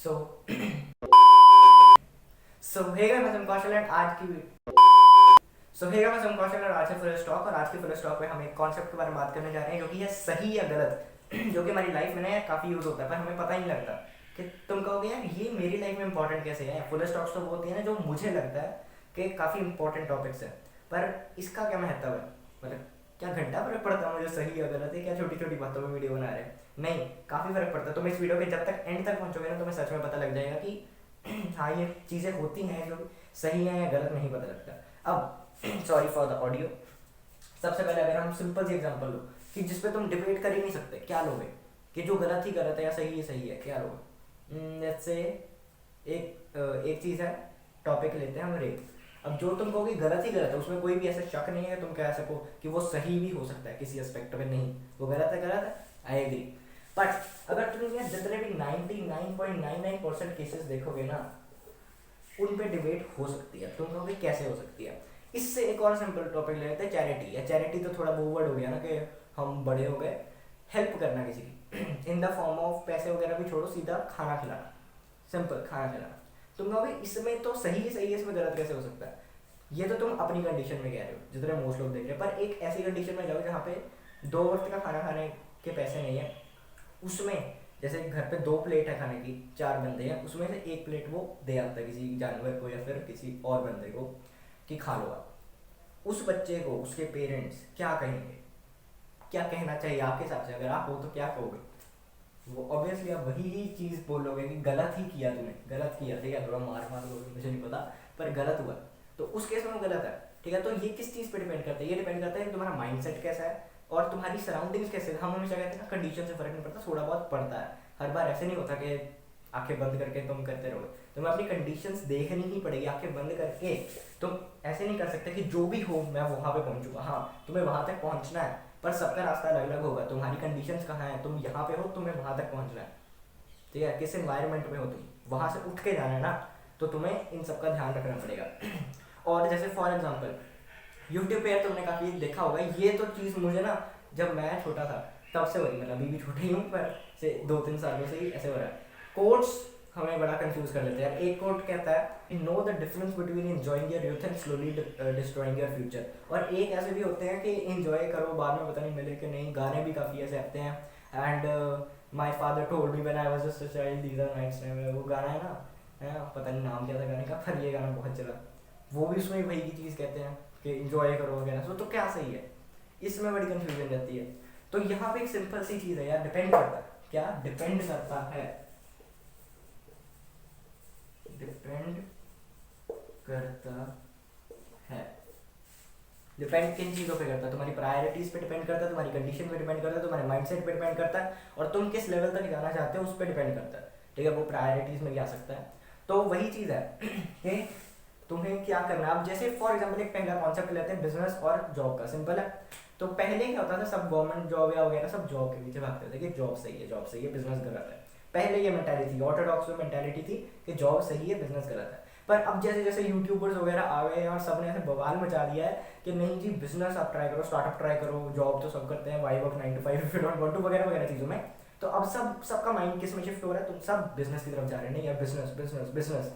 सो सो hey guys, मैं कौशल and आज की मैं कौशल और आज से फुल स्टॉक और आज की फुल स्टॉक में हम एक कॉन्सेप्ट के बारे में बात करने जा रहे हैं जो कि है सही या गलत जो कि हमारी लाइफ में ना यार काफ़ी यूज़ होता है पर हमें पता ही नहीं लगता कि तुम कहोगे यार ये मेरी लाइफ में इंपॉर्टेंट कैसे है। फुल स्टॉक्स तो वो होती है ना जो मुझे लगता है कि काफ़ी इंपॉर्टेंट टॉपिक्स है, पर इसका क्या महत्व है, मतलब क्या घंटा फर्क पड़ता है मुझे सही या गलत है, क्या छोटी छोटी बातों में वीडियो बना रहे हैं। नहीं, काफ़ी फर्क पड़ता है। तुम इस वीडियो के जब तक एंड तक पहुंचोगे ना तुम्हें सच में पता लग जाएगा कि हाँ ये चीज़ें होती हैं जो सही है या गलत, नहीं पता लगता। अब सॉरी फॉर द ऑडियो। सबसे पहले अगर हम सिंपल सी एग्जांपल लो कि जिसपे तुम डिबेट कर ही नहीं सकते, क्या लोगे कि जो गलत ही गलत है या सही ही सही है, क्या लोगे। लेट्स से एक चीज़ है, टॉपिक लेते हैं हम रेप। अब जो तुम कहोगे गलत ही गलत है उसमें कोई भी ऐसा शक नहीं है, तुम कह सको कि वो सही भी हो सकता है किसी एस्पेक्ट में, नहीं वो गलत है, गलत है, आई एग्री। बट अगर तुम यार जितने भी 99.99% केसेस देखोगे ना उन पे डिबेट हो सकती है। तुम कहोगे कैसे हो सकती है। इससे एक और सिंपल टॉपिक ले लेते हैं, चैरिटी। या चैरिटी तो थोड़ा वो हो गया ना कि हम बड़े हो गए, हेल्प करना किसी की इन द फॉर्म ऑफ पैसे वगैरह भी छोड़ो, सीधा खाना खिलाना, सिंपल खाना खिलाना। तुम कहोगे इसमें तो सही ही सही है, इसमें गलत कैसे हो सकता है। ये तो तुम अपनी कंडीशन में कह रहे हो जितने मोस्ट लोग देख रहे हैं, पर एक ऐसी कंडीशन में जाओ जहाँ पे 2 वक्त का खाना खाने के पैसे नहीं है, उसमें जैसे घर पे 2 प्लेट है खाने की, 4 बंदे हैं, उसमें से 1 प्लेट वो दे आता है किसी जानवर को या फिर किसी और बंदे को कि खा लो आप। उस बच्चे को उसके पेरेंट्स क्या कहेंगे, क्या कहना चाहिए आपके हिसाब से, अगर आप हो तो क्या कहोगे। वो ऑब्वियसली आप वही ही चीज़ बोलोगे कि गलत ही किया तूने, गलत किया, ठीक है, थोड़ा मार मार लोगे मुझे नहीं पता, पर गलत हुआ। तो उस केस में वो गलत है, ठीक है। तो ये किस चीज़ पे डिपेंड करता है, ये डिपेंड करता है कि तुम्हारा माइंडसेट कैसा है और तुम्हारी सराउंडिंग्स कैसे। हम हमेशा कहते हैं ना कंडीशन से फर्क नहीं पड़ता, थोड़ा बहुत पड़ता है। हर बार ऐसे नहीं होता कि आंखें बंद करके तुम करते रहोगे, तुम्हें अपनी कंडीशंस देखनी ही पड़ेगी। आंखें बंद करके तुम ऐसे नहीं कर सकते कि जो भी हो मैं वहाँ पे पहुँचूंगा। हाँ, तुम्हें वहाँ तक पहुँचना है, पर सबका रास्ता अलग अलग होगा। तुम्हारी कंडीशंस कहाँ है, तुम यहाँ पे हो, तुम्हें वहाँ तक पहुँचना है, ठीक है। किस एनवायरनमेंट में हो तुम, वहाँ से उठ के जाना है ना, तो तुम्हें इन सब का ध्यान रखना पड़ेगा। और जैसे फॉर एग्जाम्पल यूट्यूब पे तुमने काफ़ी देखा होगा, ये तो चीज़ मुझे ना जब मैं छोटा था तब से हो रही, मतलब अभी भी छोटे ही हूँ पर से 2-3 सालों से ही ऐसे हो रहा है। कोट्स हमें बड़ा कंफ्यूज कर लेते हैं। एक कोट कहता है know the difference between enjoying your youth and slowly destroying your future. और एक ऐसे भी होते हैं कि एंजॉय करो बाद में पता नहीं मिले कि नहीं। गाने भी काफ़ी ऐसे आते हैं, and my father told me when I was just a child these are nights time, वो गाना है ना, है पता नहीं नाम क्या था गाने का, पर ये गाना बहुत चला। वो भी उसमें वही की चीज़ कहते हैं कि इंजॉय करो वगैरह। सो तो क्या सही है, इसमें बड़ी कंफ्यूजन रहती है। तो यहाँ पे एक सिंपल सी चीज़ है यार, डिपेंड करता है, क्या डिपेंड करता है, डिपेंड करता है। डिपेंड किन चीज़ों पे करता है, तुम्हारी प्रायोरिटीज पे डिपेंड करता है, तुम्हारी कंडीशन पे डिपेंड करता है, तुम्हारे माइंडसेट पे डिपेंड करता है, और तुम किस लेवल तक जाना चाहते हो उस पर डिपेंड करता है, ठीक है। वो प्रायोरिटीज में भी आ सकता है। तो वही चीज़ है कि तुम्हें क्या करना है। अब जैसे फॉर एग्जाम्पल एक पहला कॉन्सेप्ट लेते हैं बिजनेस और जॉब का, सिंपल है। तो पहले क्या होता था, सब गवर्नमेंट जॉब या वगैरह सब जॉब के पीछे भागते थे कि जॉब सही है, जॉब सही है, बिजनेस गलत है। पहले ये मेंटालिटी थी, ऑर्थोडॉक्स में मेंटालिटी थी कि जॉब सही है, बिजनेस गलत है। पर अब जैसे जैसे यूट्यूबर्स वगैरह आ गए हैं और सब ने ऐसे बवाल मचा दिया है कि नहीं जी बिजनेस आप ट्राई करो, स्टार्टअप ट्राई करो, जॉब तो सब करते हैं, why work 9 to 5 if you don't want to वगैरह वगैरह चीज़ों में। तो अब सबका माइंड किस में शिफ्ट हो रहा है, तो सब बिजनेस की तरफ जा रहे हैं, नहीं यार बिजनेस बिजनेस बिजनेस।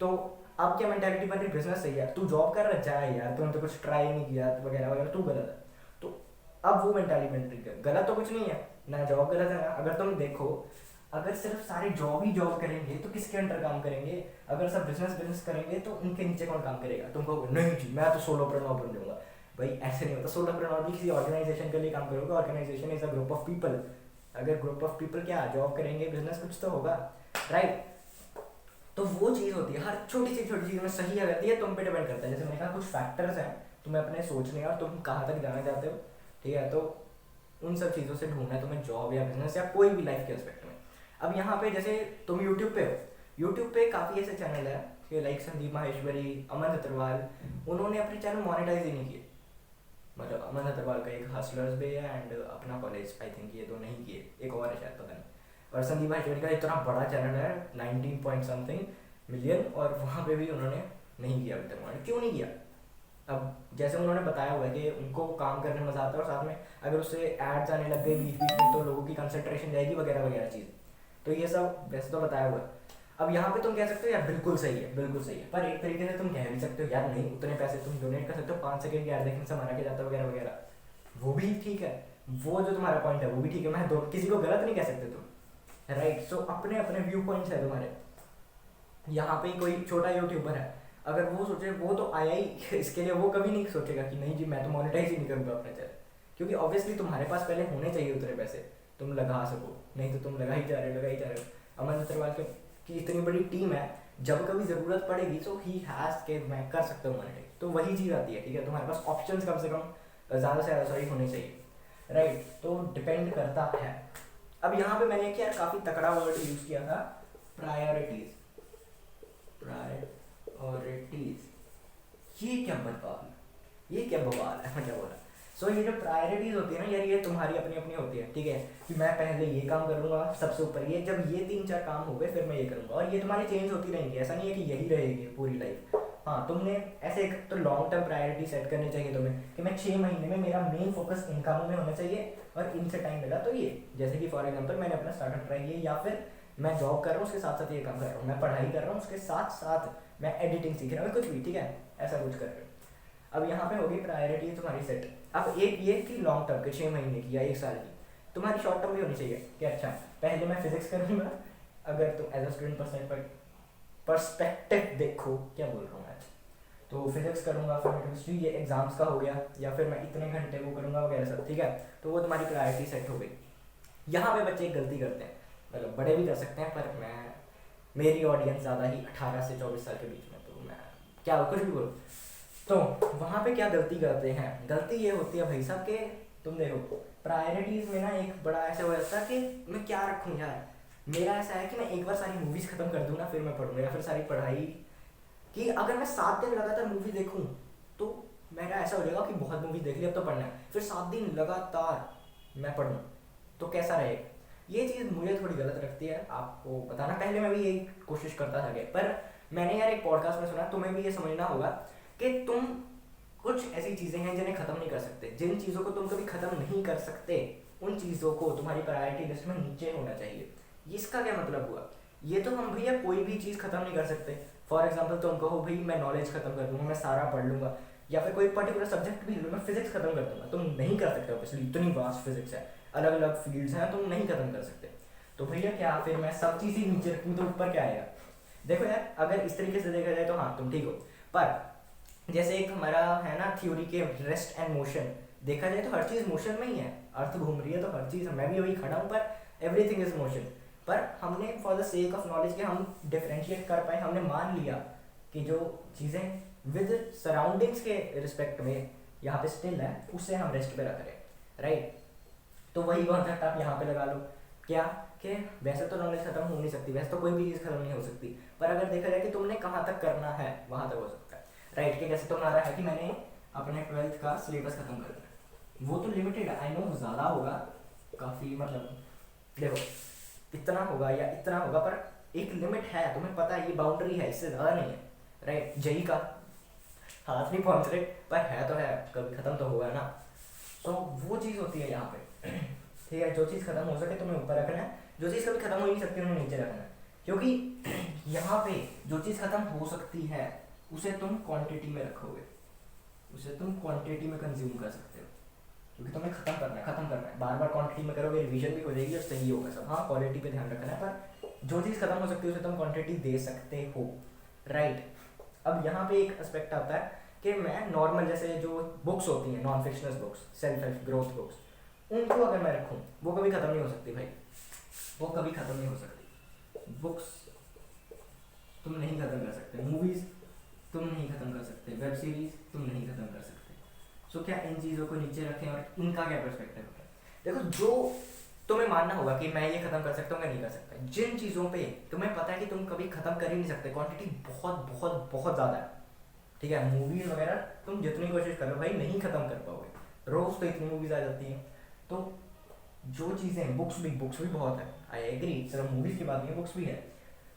तो अब क्या मेंटालिटी बन रही, बिजनेस सही है, तू जॉब कर रहा है यार, तूने तो कुछ ट्राई नहीं किया वगैरह वगैरह, तू गलत है। तो अब वो मेंटालिटी गलत तो कुछ नहीं है ना, जॉब गलत है ना। अगर तुम देखो, अगर सिर्फ सारे जॉब ही जॉब करेंगे तो किसके अंडर काम करेंगे। अगर सब बिजनेस बिजनेस करेंगे तो उनके नीचे कौन काम करेगा। तुम कहोगे नहीं जी मैं तो सोलोप्रेन्योर बन जाऊंगा, भाई ऐसे नहीं होता। सोलोप्रेन्योर भी किसी ऑर्गेनाइजेशन के लिए काम करोगे, organization is a group of people. अगर ग्रुप ऑफ पीपल क्या जॉब करेंगे, बिजनेस कुछ तो होगा, राइट। तो वो चीज़ होती है, हर छोटी चीज़ में सही है गलती है तुम पे डिपेंड करता है। जैसे मैंने कहा कुछ फैक्टर्स हैं तुम्हें अपने सोचने और तुम कहाँ तक जाना चाहते हो, ठीक है। तो उन सब चीज़ों से ढूंढना है तुम्हें जॉब या बिजनेस या कोई भी लाइफ के एस्पेक्ट में। अब यहाँ पे जैसे तुम यूट्यूब पे हो, यूट्यूब पे काफ़ी ऐसे चैनल है कि लाइक संदीप माहेश्वरी, अमन अग्रवाल, उन्होंने अपने चैनल मोनेटाइज ही नहीं किए। मतलब अमन अग्रवाल का एक हसलर्स पे है एंड अपना कॉलेज, आई थिंक ये दो नहीं किए, एक और है शायद पता नहीं। और संदीप माहेश्वरी का इतना बड़ा चैनल है 19 पॉइंट समथिंग मिलियन, और वहाँ पे भी उन्होंने नहीं किया अभी तक। उन्होंने क्यों नहीं किया, अब जैसे उन्होंने बताया हुआ है कि उनको काम करने में मजा आता है, और साथ में अगर उससे एड्स आने लग गए बीच बीच में तो लोगों की कंसंट्रेशन जाएगी वगैरह वगैरह चीज़। तो ये सब वैसे तो बताया हुआ है, अब यहाँ पे तुम कह सकते हो यार बिल्कुल सही है, बिल्कुल सही है, पर एक तरीके से तुम कह भी सकते हो यार नहीं, उतने पैसे तुम डोनेट कर सकते हो, 5 सेकंड की एड देखने से मारा के जाता है वगैरह वगैरह, वो भी ठीक है, वो जो तुम्हारा पॉइंट है वो भी ठीक है, मैं दो किसी को गलत नहीं कह सकते तुम, राइट। सो अपने अपने व्यू पॉइंट्स है तुम्हारे। यहाँ पे कोई छोटा यूट्यूबर है, अगर वो सोचे, वो तो आया ही इसके लिए, वो कभी नहीं सोचेगा कि नहीं जी मैं तो मोनेटाइज ही नहीं करूँगा अपना चैनल, क्योंकि ऑब्वियसली तुम्हारे पास पहले होने चाहिए उतने पैसे तुम लगा सको, नहीं तो तुम लगा ही जा रहे हो, लगा ही जा रहे हो। अमन अग्रवाल की इतनी बड़ी टीम है, जब कभी ज़रूरत पड़ेगी तो ही हैज़ के मैं कर सकता हूँ मोनेटाइज, तो वही चीज़ आती है, ठीक है। तुम्हारे पास ऑप्शंस कम से कम ज़्यादा से ज़्यादा सॉरी होने चाहिए, राइट। तो डिपेंड करता है। अब यहाँ पे मैंने क्या काफ़ी तकड़ा वर्ड यूज़ किया था, प्रायोरिटीज़, प्रायोरिटीज़, ये क्या बवाल, ये क्या बवाल है, मैं क्या बोला। सो ये जो प्रायोरिटीज़ होती है ना यार, ये तुम्हारी अपनी अपनी होती है, ठीक है, कि मैं पहले ये काम करूँगा सबसे ऊपर, ये जब ये 3-4 काम हो गए फिर मैं ये करूँगा, और ये तुम्हारी चेंज होती रहेंगी, ऐसा नहीं है कि यही रहेगी पूरी लाइफ। हाँ, तुमने ऐसे एक तो लॉन्ग टर्म प्रायोरिटी सेट करनी चाहिए तुम्हें, कि मैं 6 महीने में मेरा मेन फोकस इन कामों में होना चाहिए, और इनसे टाइम मिला तो ये, जैसे कि फॉर एग्जांपल मैंने अपना स्टार्टअप ट्राई किया, या फिर मैं जॉब कर रहा हूँ उसके साथ साथ ये काम कर रहा हूँ, मैं पढ़ाई कर रहा हूँ उसके साथ साथ मैं एडिटिंग सीख रहा हूँ, कुछ भी, ठीक है, ऐसा कुछ कर रहे हो। अब यहाँ पे होगी प्रायोरिटी तुम्हारी सेट। अब एक ये थी लॉन्ग टर्म के 6 महीने की या 1 साल की, तुम्हारी शॉर्ट टर्म भी होनी चाहिए कि अच्छा पहले मैं फिजिक्स करूँगा, अगर तुम एज अ स्टूडेंट पर्सपेक्टिव देखो, क्या बोल रहा हूँ आज, तो फिजिक्स करूँगा, फिर केमिस्ट्री, ये एग्जाम्स का हो गया, या फिर मैं इतने घंटे वो करूँगा वगैरह सब, ठीक है, तो वो तुम्हारी प्रायोरिटी सेट हो गई। यहाँ पे बच्चे एक गलती करते हैं, मतलब बड़े भी कर सकते हैं, पर मैं, मेरी ऑडियंस ज़्यादा ही 18 से 24 साल के बीच में, तो मैं क्या कुछ भी बोलूँ, तो वहाँ पे क्या गलती करते हैं, गलती ये होती है भाई साहब के, तुम देखो प्रायोरिटीज़ में ना एक बड़ा ऐसे हो जाता है कि मैं क्या रखूँ यार, मेरा ऐसा है कि मैं एक बार सारी मूवीज़ ख़त्म कर दूँ ना फिर मैं पढ़ूँगा, या फिर सारी पढ़ाई, कि अगर मैं 7 दिन लगातार मूवी देखूँ तो मेरा ऐसा हो जाएगा कि बहुत मूवी देख ली अब तो पढ़ना है, फिर 7 दिन लगातार मैं पढ़ूँ तो कैसा रहेगा। ये चीज़ मुझे थोड़ी गलत लगती है, आपको बताना, पहले मैं भी यही कोशिश करता था कि, पर मैंने यार एक पॉडकास्ट में सुना, तुम्हें भी ये समझना होगा कि तुम कुछ ऐसी चीज़ें हैं जिन्हें ख़त्म नहीं कर सकते, जिन चीज़ों को तुम कभी ख़त्म नहीं कर सकते उन चीज़ों को तुम्हारी प्रायोरिटी लिस्ट में नीचे होना चाहिए। इसका क्या मतलब हुआ, ये तो हम भैया कोई भी चीज़ ख़त्म नहीं कर सकते। फॉर एग्जाम्पल तुम कहो भाई मैं नॉलेज खत्म कर दूंगा, मैं सारा पढ़ लूंगा, या फिर कोई पर्टिकुलर सब्जेक्ट भी लूँ, मैं फिजिक्स खत्म कर दूंगा, तुम नहीं कर सकते, ऑब्वियसली इतनी वास्ट फिजिक्स है, अलग अलग फील्ड्स हैं, तुम नहीं खत्म कर सकते। तो भैया क्या फिर मैं सब चीज़ ही नीचे रखूँ तो ऊपर क्या आएगा। देखो यार अगर इस तरीके से देखा जाए तो हाँ तुम ठीक हो, पर जैसे एक हमारा है ना थ्योरी के रेस्ट एंड मोशन, देखा जाए तो हर चीज़ मोशन में ही है, अर्थ घूम रही है तो हर चीज़, मैं भी वही खड़ा हूँ, पर एवरीथिंग इज मोशन। पर हमने for the sake of knowledge के हम डिफ्रेंशिएट कर पाए, हमने मान लिया कि जो चीज़ें विद सराउंडिंग्स के रिस्पेक्ट में यहाँ पे स्टिल है उसे हम रेस्ट पे रख रहे हैं, राइट। तो वही कॉन्सेप्ट आप यहाँ पे लगा लो, क्या कि वैसे तो नॉलेज खत्म हो नहीं सकती, वैसे तो कोई भी चीज़ खत्म नहीं हो सकती, पर अगर देखा जाए कि तुमने कहाँ तक करना है वहाँ तक हो सकता है, राइट। कि जैसे तुम्हारा है कि मैंने अपने 12th का सिलेबस खत्म कर दिया, वो तो लिमिटेड है, आई नो ज़्यादा होगा काफ़ी, मतलब देखो इतना होगा या इतना होगा, पर एक लिमिट है, तुम्हें पता है ये बाउंड्री है, इससे ज़्यादा नहीं है, राइट। जई का हाथ नहीं पहुँच रहे, पर है तो है, कभी ख़त्म तो होगा ना। तो वो चीज़ होती है यहाँ पे, ठीक है। जो चीज़ खत्म हो सके तुम्हें ऊपर रखना है, जो चीज़ कभी खत्म हो ही नहीं सकती उन्हें नीचे रखना है, क्योंकि यहाँ पे जो चीज़ खत्म हो सकती है उसे तुम क्वांटिटी में रखोगे, उसे तुम क्वांटिटी में कंज्यूम कर सकते हो, क्योंकि तुम्हें खत्म करना है, खत्म करना है, बार बार क्वांटिटी में करोगे रिवीजन भी हो जाएगी और सही होगा सब। हाँ क्वालिटी पे ध्यान रखना है, पर जो चीज़ खत्म हो सकती है उसे तुम क्वांटिटी दे सकते हो, राइट। अब यहाँ पे एक एस्पेक्ट आता है कि मैं नॉर्मल जैसे जो बुक्स होती हैं, non fictional books, self help growth books, उनको अगर मैं रखूँ वो कभी ख़त्म नहीं हो सकती भाई, वो कभी ख़त्म नहीं हो सकती। बुक्स तुम नहीं ख़त्म कर सकते, मूवीज़ तुम नहीं ख़त्म कर सकते, वेब सीरीज़ तुम नहीं ख़त्म कर सकते। सो क्या इन चीज़ों को नीचे रखें और इनका क्या पर्सपेक्टिव है। देखो जो तुम्हें मानना होगा कि मैं ये ख़त्म कर सकता हूँ, मैं नहीं कर सकता, जिन चीज़ों पे तुम्हें पता है कि तुम कभी ख़त्म कर ही नहीं सकते, क्वांटिटी बहुत बहुत बहुत ज़्यादा है, ठीक है। मूवीज़ वगैरह तुम जितनी कोशिश करो भाई नहीं ख़त्म कर पाओगे, रोज़ तो इतनी मूवीज़ आ जाती हैं। तो जो चीज़ें बुक्स भी बहुत है, आई एग्री, सिर्फ मूवीज़ की बात नहीं है, बुक्स भी है।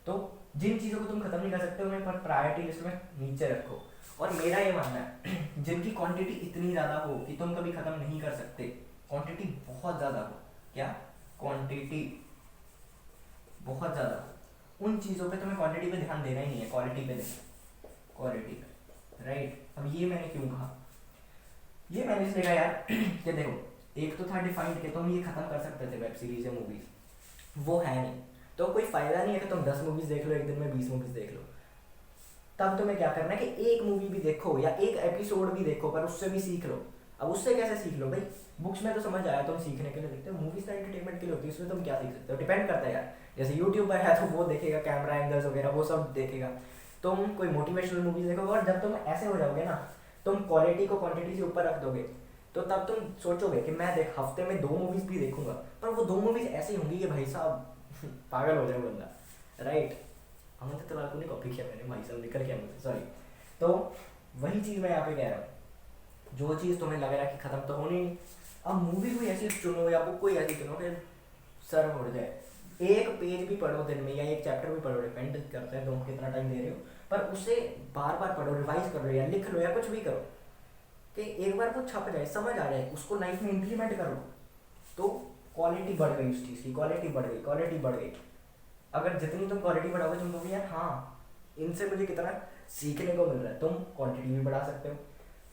तो जिन चीज़ों को तुम खत्म नहीं कर सकते उन्हें पर प्रायोरिटी लिस्ट में नीचे रखो। और मेरा ये मानना है जिनकी क्वांटिटी इतनी ज़्यादा हो कि तुम कभी ख़त्म नहीं कर सकते, क्वांटिटी बहुत ज़्यादा हो, क्या क्वांटिटी बहुत ज़्यादा हो, उन चीज़ों पे तुम्हें क्वांटिटी पे ध्यान देना ही नहीं है, क्वालिटी पे देना, क्वालिटी पे, राइट। अब ये मैंने क्यों कहा, ये मैंने इसलिए कहा यार कि देखो, एक तो था डिफाइंड कि तुम ये खत्म कर सकते थे वेब सीरीज या मूवीज, वो है नहीं, तो कोई फायदा नहीं है कि तुम 10 मूवीज देख लो एक दिन में, 20 मूवीज देख लो। तब तुम्हें क्या करना है कि एक मूवी भी देखो या एक एपिसोड भी देखो, पर उससे भी सीख लो। अब उससे कैसे सीख लो भाई, बुक्स में तो समझ आया तुम सीखने के लिए देखते हो, मूवीज तो एंटरटेनमेंट के लिए होती है, उसमें तुम क्या सीख सकते हो, डिपेंड करता है यार। जैसे यूट्यूब पर है तो वो देखेगा, कैमरा एंगल्स वगैरह वो सब देखेगा, तुम कोई मोटिवेशनल मूवीज देखोगे, और जब तुम ऐसे हो जाओगे ना, तुम क्वालिटी को क्वांटिटी से ऊपर रख दोगे, तो तब तुम सोचोगे कि मैं देख हफ्ते में 2 मूवीज भी देखूंगा, पर वो 2 मूवीज ऐसी होंगी कि भाई साहब पागल हो जाए बंदा, राइट। हमने तो को नहीं कॉपी किया मैंने, भाई साहब निकल गया मुझे, सॉरी। तो वही चीज़ मैं यहाँ पे कह रहा हूँ, जो चीज़ तुम्हें लग रहा है कि खत्म तो होनी नहीं, अब मूवी कोई ऐसी चुनो या बुक कोई ऐसी चुनो कि सर उड़ जाए। एक पेज भी पढ़ो दिन में या एक चैप्टर भी पढ़ो, डिपेंड करता है तुम कितना टाइम दे रहे हो, पर उसे बार बार पढ़ो, रिवाइज कर लो या लिख लो या कुछ भी करो, कि एक बार वो छप जाए, समझ आ जाए, उसको लाइफ में इम्प्लीमेंट कर लो, तो क्वालिटी बढ़ गई उस चीज़ की, क्वालिटी बढ़ गई, क्वालिटी बढ़ गई। अगर जितनी तुम क्वालिटी बढ़ाओगे, तुम कहोगे यार हाँ इनसे मुझे कितना सीखने को मिल रहा है, तुम क्वांटिटी भी बढ़ा सकते हो,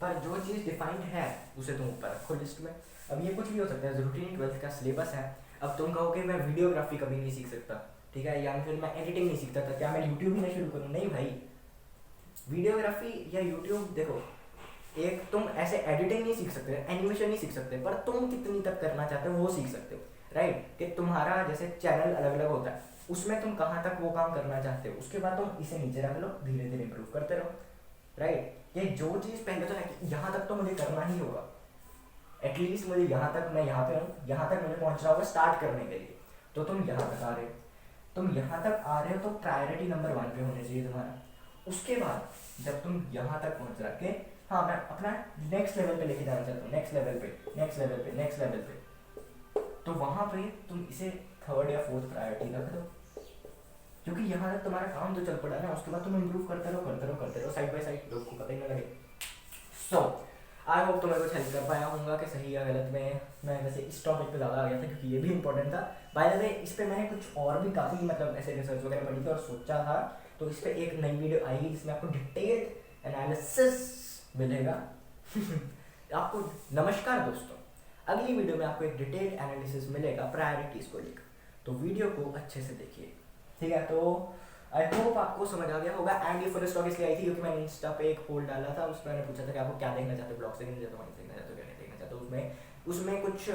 पर जो चीज़ डिफाइंड है उसे तुम ऊपर रखो लिस्ट में। अब ये कुछ भी हो सकता है, ज़रूरी नहीं 12th का सिलेबस है। अब तुम कहोगे मैं वीडियोग्राफी कभी नहीं सीख सकता, ठीक है, या फिर मैं एडिटिंग नहीं सीखता था, क्या मैं यूट्यूब ही नहीं शुरू करूँ? नहीं भाई, वीडियोग्राफी या यूट्यूब देखो, एक तुम ऐसे एडिटिंग नहीं सीख सकते, एनिमेशन नहीं सीख सकते, पर तुम कितनी तक करना चाहते हो वो सीख सकते हो, राइट। कि तुम्हारा जैसे चैनल अलग अलग होता है, उसमें तुम कहाँ तक वो काम करना चाहते हो, उसके बाद तुम इसे नीचे रख लो, धीरे धीरे इंप्रूव करते रहो, राइट। ये जो चीज़ पहले तो है कि यहाँ तक तो मुझे करना ही होगा, एटलीस्ट मुझे यहाँ तक, मैं यहाँ पे हूँ, यहाँ तक मुझे पहुँचना होगा स्टार्ट करने के लिए, तो तुम यहाँ तक आ रहे हो, तुम यहाँ तक आ रहे हो तो प्रायोरिटी नंबर 1 पे होना चाहिए तुम्हारा। उसके बाद जब तुम यहाँ तक पहुँच रखे, हाँ मैं अपना नेक्स्ट लेवल पे लेके जाना चाहता हूँ, नेक्स्ट लेवल पे, नेक्स्ट लेवल पे, नेक्स्ट लेवल पे, तो वहाँ पे तुम इसे 3rd या 4th प्रायोरिटी रख दो, क्योंकि यहाँ तक तुम्हारा काम तो चल पड़ा ना, उसके बाद तुम इम्प्रूव करते रहो, करते रहो, करते रहो, साइड बाय साइड, लोग को पता ही ना लगे। सो आई होप तुम्हें कुछ हेल्प कर पाया होगा कि सही या गलत में। मैं वैसे इस टॉपिक पे ज़्यादा आ गया था क्योंकि ये भी इंपॉर्टेंट था। बाय द वे इस पर मैंने कुछ और भी काफ़ी मतलब ऐसे रिसर्च वगैरह पढ़ी थी और सोचा था, तो इस पर एक नई वीडियो आएगी जिसमें आपको डिटेल्ड एनालिसिस मिलेगा आपको नमस्कार दोस्तों, अगली वीडियो में आपको एक डिटेल्ड एनालिसिस मिलेगा प्रायोरिटीज़ को लेकर, तो वीडियो को अच्छे से देखिए, ठीक है। तो आई होप आपको समझ आ गया होगा। एंड ये फुल स्टॉक इसलिए आई थी क्योंकि मैंने इंस्टा पे एक पोल डाला था, उसमें मैंने पूछा था कि आपको क्या देखना चाहते हो, ब्लॉग से देखना चाहते हो, देखना चाहते हो, क्या देखना चाहते हो। उसमें कुछ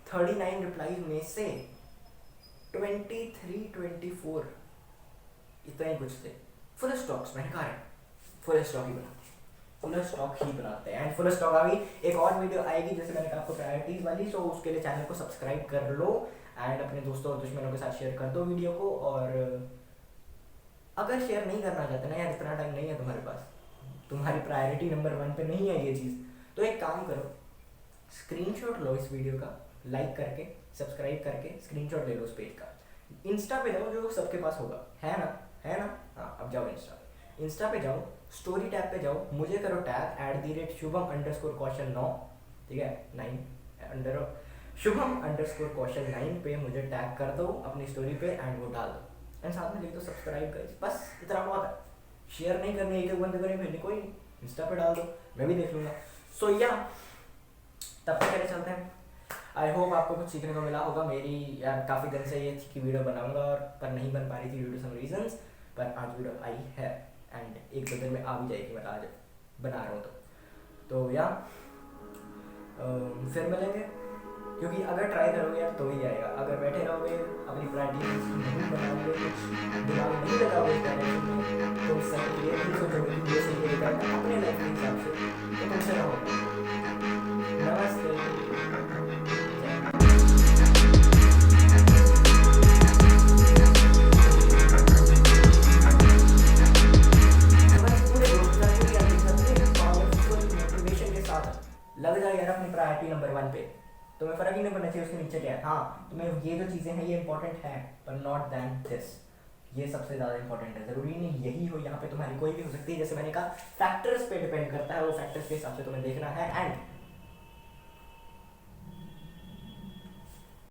39 रिप्लाईज में से 23-24 इतना ही कुछ थे फुल स्टॉक्स। मैंने कहा फुल स्टॉक ही बनाते हैं, फुल स्टॉक ही बनाते हैं। एंड फुल स्टॉक आ गई, एक और वीडियो आएगी जैसे मैंने कहा आपको प्रायोरिटीज़ वाली, सो उसके लिए चैनल को सब्सक्राइब कर लो एंड अपने दोस्तों और दुश्मनों के साथ शेयर कर दो वीडियो को। और अगर शेयर नहीं करना चाहते ना यार, इतना टाइम नहीं है तुम्हारे पास, तुम्हारी प्रायोरिटी नंबर 1 पे नहीं है ये चीज़, तो एक काम करो, स्क्रीनशॉट लो इस वीडियो का, लाइक करके सब्सक्राइब करके स्क्रीनशॉट ले लो उस पेज का, इंस्टा पे जाओ जो सबके पास होगा, है ना, है ना, हाँ अब जाओ इंस्टा पे जाओ, स्टोरी टैब पे जाओ, मुझे करो टैग @shubham_caution9, ठीक है 9 शुभम_caution 9 पे मुझे टैग कर दो अपनी स्टोरी पे एंड वो डाल दो, एंड साथ में लिख दो सब्सक्राइब गाइस, बस इतना बहुत है। शेयर नहीं करनी, एक बंदे को नहीं भेजनी, कोई इंस्टा पे डाल दो, मैं भी देख लूँगा। सो या तब तक कैसे चलते हैं। आई होप आपको कुछ सीखने को मिला होगा। मेरी यार काफ़ी दिन से ये थी कि वीडियो बनाऊंगा और पर नहीं बन पा रही थी ड्यू टू सम रीजंस, पर आज वीडियो आई है एंड 1-2 दिन में आ भी जाएगी, मैं आज बना रहा हूँ तो या फिर मिलेंगे, क्योंकि अगर ट्राई करोगे यार तो ही आएगा, अगर बैठे रहोगे अपनी प्रायोरिटीज नहीं बनाओगे, कुछ दिमाग नहीं लगाओगे इस डायरेक्शन में, तो सही ये नहीं सोचोगे कि ये सही है अपने लाइफ के हिसाब से, तो तुमसे ना होगा। नमस्ते। लग जाए यार अपनी प्रायोरिटी नंबर 1 पे, तुम्हें फर्क ही नहीं पड़ना चाहिए उसके नीचे क्या है। हाँ तुम्हें ये जो चीज़ें हैं ये इंपॉर्टेंट है, पर नॉट दैन दिस, ये सबसे ज़्यादा इंपॉर्टेंट है। ज़रूरी नहीं यही हो, यहाँ पे तुम्हारी कोई भी हो सकती है, जैसे मैंने कहा फैक्टर्स पे डिपेंड करता है, वो फैक्टर्स के हिसाब से तुम्हें देखना है। एंड